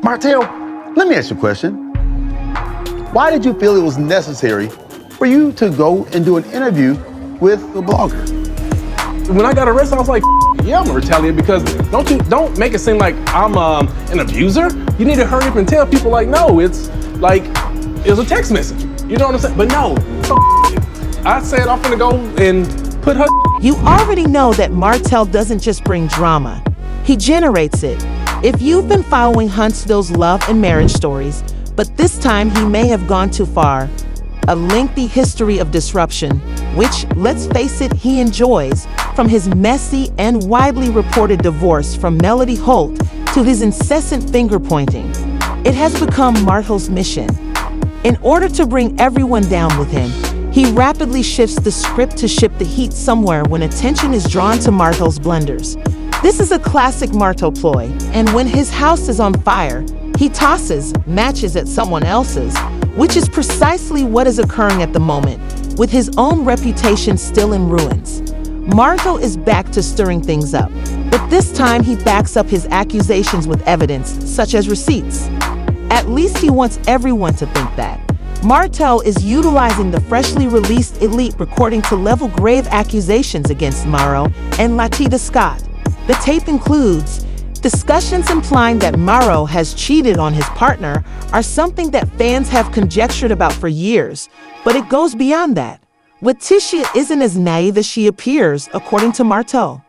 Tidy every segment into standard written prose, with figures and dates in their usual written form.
Martell, let me ask you a question. Why did you feel it was necessary for you to go and do an interview with the blogger? When I got arrested, I was like, yeah, I'm gonna retaliate, because don't make it seem like I'm an abuser. You need to hurry up and tell people, like, no, it's a text message. You know what I'm saying? But no, I said I'm gonna go and put her. You already know that Martell doesn't just bring drama, he generates it. If you've been following Huntsville's love and marriage stories, but this time he may have gone too far. A lengthy history of disruption, which, let's face it, he enjoys, from his messy and widely reported divorce from Melody Holt to his incessant finger-pointing. It has become Martell's mission. In order to bring everyone down with him, he rapidly shifts the script to ship the heat somewhere when attention is drawn to Martell's blunders. This is a classic Martell ploy, and when his house is on fire, he tosses matches at someone else's, which is precisely what is occurring at the moment, with his own reputation still in ruins. Martell is back to stirring things up, but this time he backs up his accusations with evidence, such as receipts. At least he wants everyone to think that. Martell is utilizing the freshly released Elite recording to level grave accusations against Marsau and LaTisha. The tape includes discussions implying that Marsau has cheated on his partner are something that fans have conjectured about for years, but it goes beyond that. LaTisha isn't as naive as she appears, according to Martell.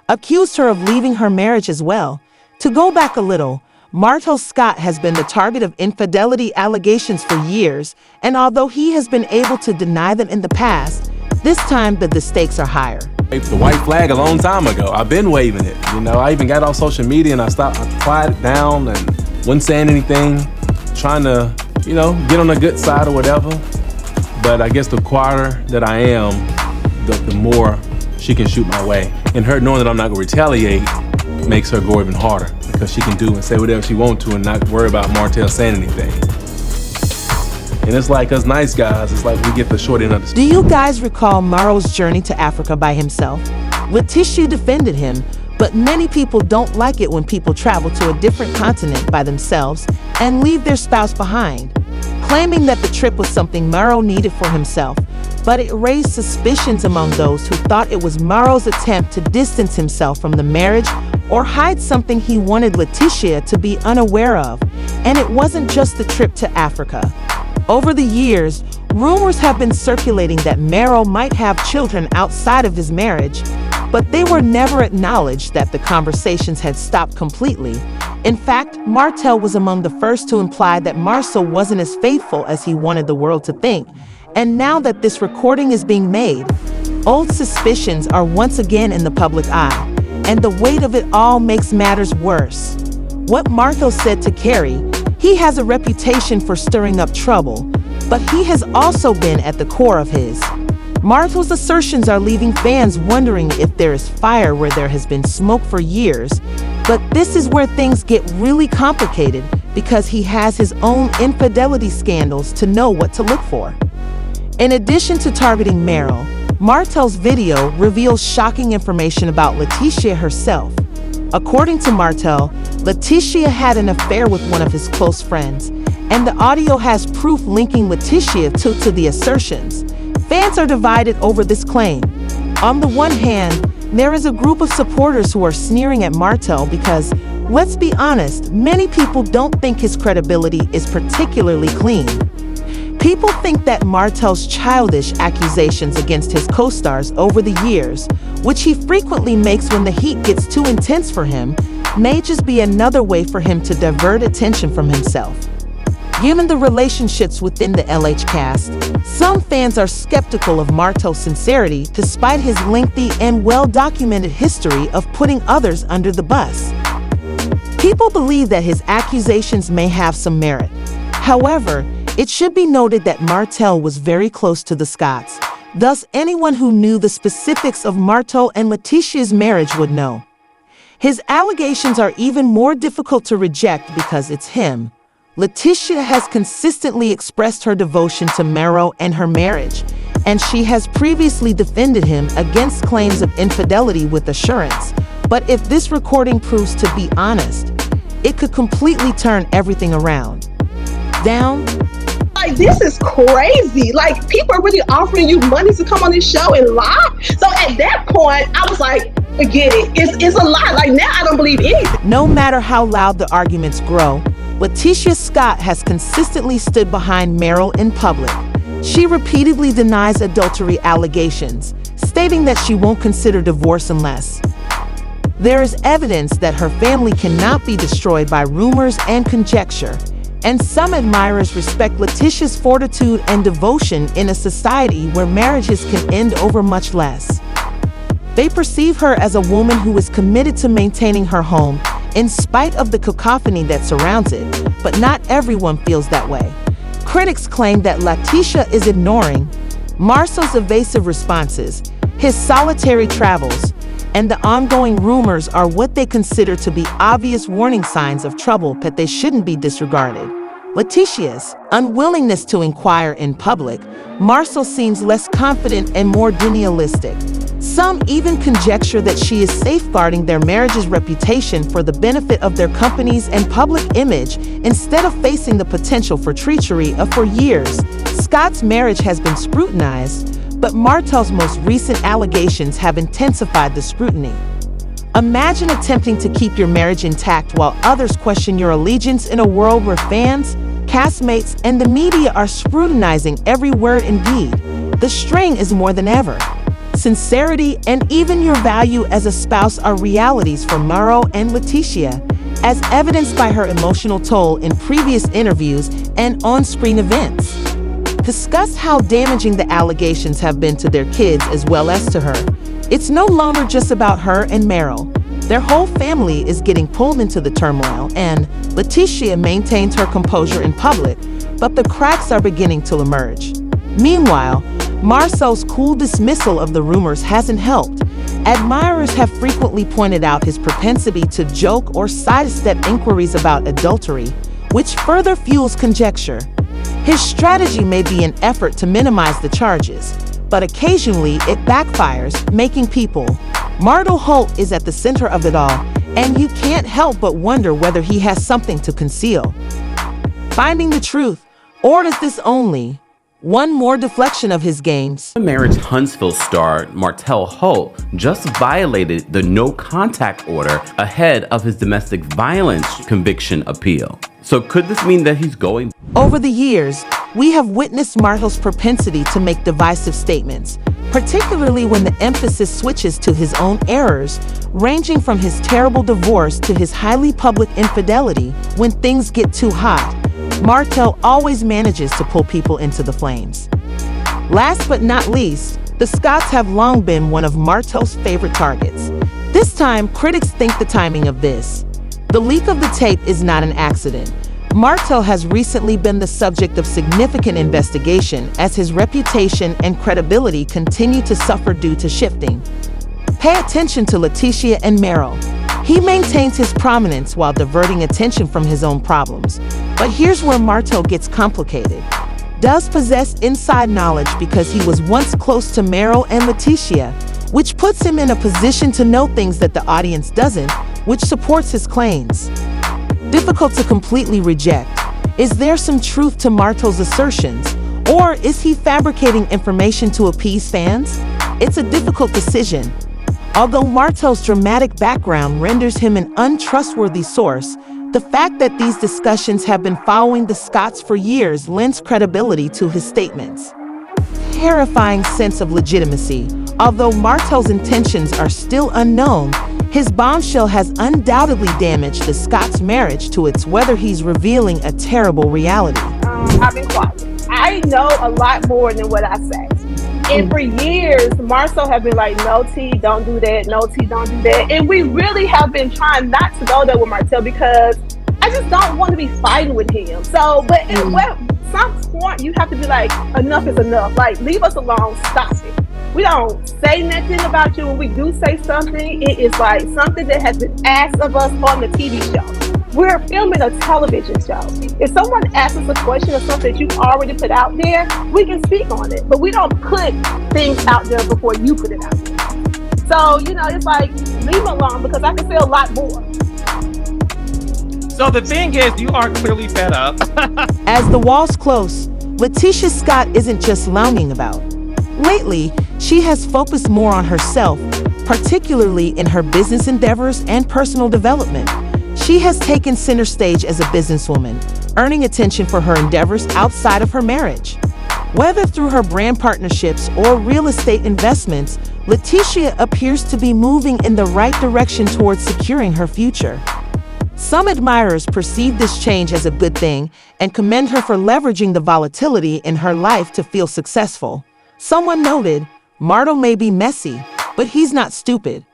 Accused her of leaving her marriage as well. To go back a little, Martell Scott has been the target of infidelity allegations for years, and although he has been able to deny them in the past, this time the stakes are higher. The white flag a long time ago. I've been waving it. You know, I even got off social media and I quieted it down and wasn't saying anything, trying to, get on the good side or whatever. But I guess the quieter that I am, the more she can shoot my way. And her knowing that I'm not gonna retaliate makes her go even harder, because she can do and say whatever she wants to and not worry about Martell saying anything. And it's like us nice guys, it's like we get the short end of the stick. Do you guys recall Marsau's journey to Africa by himself? LaTisha defended him, but many people don't like it when people travel to a different continent by themselves and leave their spouse behind, claiming that the trip was something Marsau needed for himself. But it raised suspicions among those who thought it was Marsau's attempt to distance himself from the marriage or hide something he wanted LaTisha to be unaware of. And it wasn't just the trip to Africa. Over the years, rumors have been circulating that Marsau might have children outside of his marriage, but they were never acknowledged that the conversations had stopped completely. In fact, Martell was among the first to imply that Marsau wasn't as faithful as he wanted the world to think. And now that this recording is being made, old suspicions are once again in the public eye, and the weight of it all makes matters worse. What Martell said to Carrie, he has a reputation for stirring up trouble, but he has also been at the core of his. Martell's assertions are leaving fans wondering if there is fire where there has been smoke for years, but this is where things get really complicated because he has his own infidelity scandals to know what to look for. In addition to targeting Marsau, Martell's video reveals shocking information about LaTisha herself. According to Martell, LaTisha had an affair with one of his close friends, and the audio has proof linking LaTisha to the assertions. Fans are divided over this claim. On the one hand, there is a group of supporters who are sneering at Martell because, let's be honest, many people don't think his credibility is particularly clean. People think that Martell's childish accusations against his co-stars over the years, which he frequently makes when the heat gets too intense for him, may just be another way for him to divert attention from himself. Given the relationships within the LH cast, some fans are skeptical of Martell's sincerity despite his lengthy and well-documented history of putting others under the bus. People believe that his accusations may have some merit. However, it should be noted that Martell was very close to the Scotts. Thus, anyone who knew the specifics of Martell and LaTisha's marriage would know. His allegations are even more difficult to reject because it's him. LaTisha has consistently expressed her devotion to Marsau and her marriage, and she has previously defended him against claims of infidelity with assurance. But if this recording proves to be honest, it could completely turn everything around. Down? Like, this is crazy. Like, people are really offering you money to come on this show and lie. So at that point, I was like, forget it. It's a lie. Like, now I don't believe anything. No matter how loud the arguments grow, LaTisha Scott has consistently stood behind Meryl in public. She repeatedly denies adultery allegations, stating that she won't consider divorce unless there is evidence that her family cannot be destroyed by rumors and conjecture. And some admirers respect LaTisha's fortitude and devotion in a society where marriages can end over much less. They perceive her as a woman who is committed to maintaining her home in spite of the cacophony that surrounds it, but not everyone feels that way. Critics claim that LaTisha is ignoring Marsau's evasive responses, his solitary travels, and the ongoing rumors are what they consider to be obvious warning signs of trouble that they shouldn't be disregarded. LaTisha's unwillingness to inquire in public, Marsau seems less confident and more denialistic. Some even conjecture that she is safeguarding their marriage's reputation for the benefit of their companies and public image instead of facing the potential for treachery. For years, Scott's marriage has been scrutinized, but Martell's most recent allegations have intensified the scrutiny. Imagine attempting to keep your marriage intact while others question your allegiance in a world where fans, castmates, and the media are scrutinizing every word and deed. The strain is more than ever. Sincerity and even your value as a spouse are realities for Marsau and LaTisha, as evidenced by her emotional toll in previous interviews and on-screen events. Discuss how damaging the allegations have been to their kids as well as to her. It's no longer just about her and Meryl. Their whole family is getting pulled into the turmoil, and LaTisha maintains her composure in public, but the cracks are beginning to emerge. Meanwhile, Marsau's cool dismissal of the rumors hasn't helped. Admirers have frequently pointed out his propensity to joke or sidestep inquiries about adultery, which further fuels conjecture. His strategy may be an effort to minimize the charges, but occasionally it backfires, making people. Martel Holt is at the center of it all, and you can't help but wonder whether he has something to conceal. Finding the truth, or is this only one more deflection of his games? Marriage Huntsville star Martell Holt just violated the no contact order ahead of his domestic violence conviction appeal. So could this mean that he's going? Over the years, we have witnessed Martel's propensity to make divisive statements, particularly when the emphasis switches to his own errors, ranging from his terrible divorce to his highly public infidelity. When things get too hot, Martell always manages to pull people into the flames. Last but not least, the Scotts have long been one of Martell's favorite targets. This time, critics think the timing of this. The leak of the tape is not an accident. Martell has recently been the subject of significant investigation as his reputation and credibility continue to suffer due to shifting. Pay attention to LaTisha and Meryl. He maintains his prominence while diverting attention from his own problems. But here's where Martell gets complicated. Does possess inside knowledge because he was once close to Meryl and LaTisha, which puts him in a position to know things that the audience doesn't, which supports his claims. Difficult to completely reject. Is there some truth to Martell's assertions, or is he fabricating information to appease fans? It's a difficult decision. Although Martell's dramatic background renders him an untrustworthy source, the fact that these discussions have been following the Scotts for years lends credibility to his statements. Terrifying sense of legitimacy. Although Martell's intentions are still unknown, his bombshell has undoubtedly damaged the Scotts' marriage to its whether he's revealing a terrible reality. I've been quiet. I know a lot more than what I say. And for years, Marsau have been like, no, T, don't do that. No, T, don't do that. And we really have been trying not to go there with Martell because I just don't want to be fighting with him. So, but at some point, you have to be like, enough is enough. Like, leave us alone. Stop it. We don't say nothing about you. When we do say something, it is like something that has been asked of us on the TV show. We're filming a television show. If someone asks us a question or something that you've already put out there, we can speak on it. But we don't put things out there before you put it out there. So, it's like, leave it alone because I can say a lot more. So the thing is, you are clearly fed up. As the walls close, LaTisha Scott isn't just lounging about. Lately, she has focused more on herself, particularly in her business endeavors and personal development. She has taken center stage as a businesswoman, earning attention for her endeavors outside of her marriage. Whether through her brand partnerships or real estate investments, LaTisha appears to be moving in the right direction towards securing her future. Some admirers perceive this change as a good thing and commend her for leveraging the volatility in her life to feel successful. Someone noted, "Martell may be messy, but he's not stupid."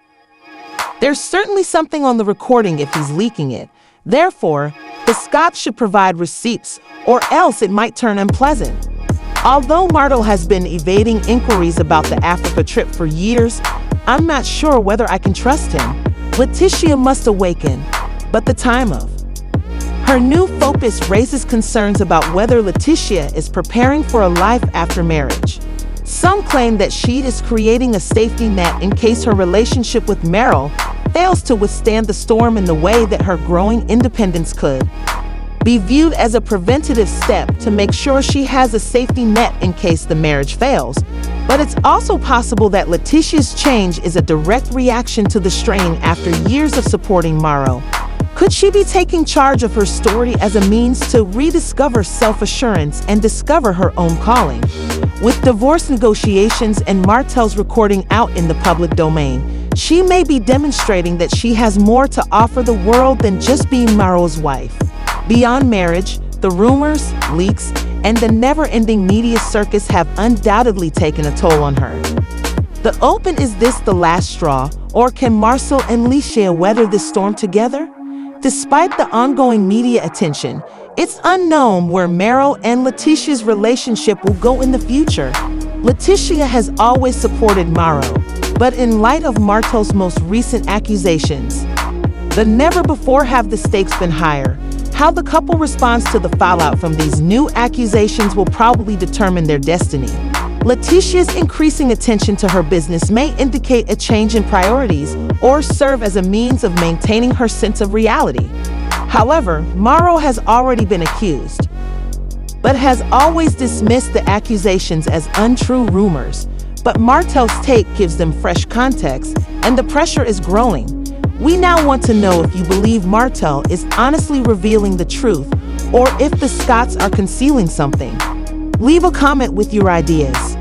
There's certainly something on the recording if he's leaking it. Therefore, the Scotts should provide receipts, or else it might turn unpleasant. Although Martell has been evading inquiries about the Africa trip for years, I'm not sure whether I can trust him. LaTisha must awaken, but the time of her new focus raises concerns about whether LaTisha is preparing for a life after marriage. Some claim that she is creating a safety net in case her relationship with Martell fails to withstand the storm in the way that her growing independence could be viewed as a preventative step to make sure she has a safety net in case the marriage fails. But it's also possible that LaTisha's change is a direct reaction to the strain after years of supporting Marsau. Could she be taking charge of her story as a means to rediscover self-assurance and discover her own calling? With divorce negotiations and Martell's recording out in the public domain, she may be demonstrating that she has more to offer the world than just being Marsau's wife. Beyond marriage, the rumors, leaks, and the never-ending media circus have undoubtedly taken a toll on her. The open, is this the last straw, or can Marsau and LaTisha weather this storm together? Despite the ongoing media attention, it's unknown where Marsau and LaTisha's relationship will go in the future. LaTisha has always supported Marsau, but in light of Martell's most recent accusations, the never before have the stakes been higher. How the couple responds to the fallout from these new accusations will probably determine their destiny. LaTisha's increasing attention to her business may indicate a change in priorities or serve as a means of maintaining her sense of reality. However, Marsau has already been accused, but has always dismissed the accusations as untrue rumors. But Martell's take gives them fresh context, and the pressure is growing. We now want to know if you believe Martell is honestly revealing the truth, or if the Scotts are concealing something. Leave a comment with your ideas.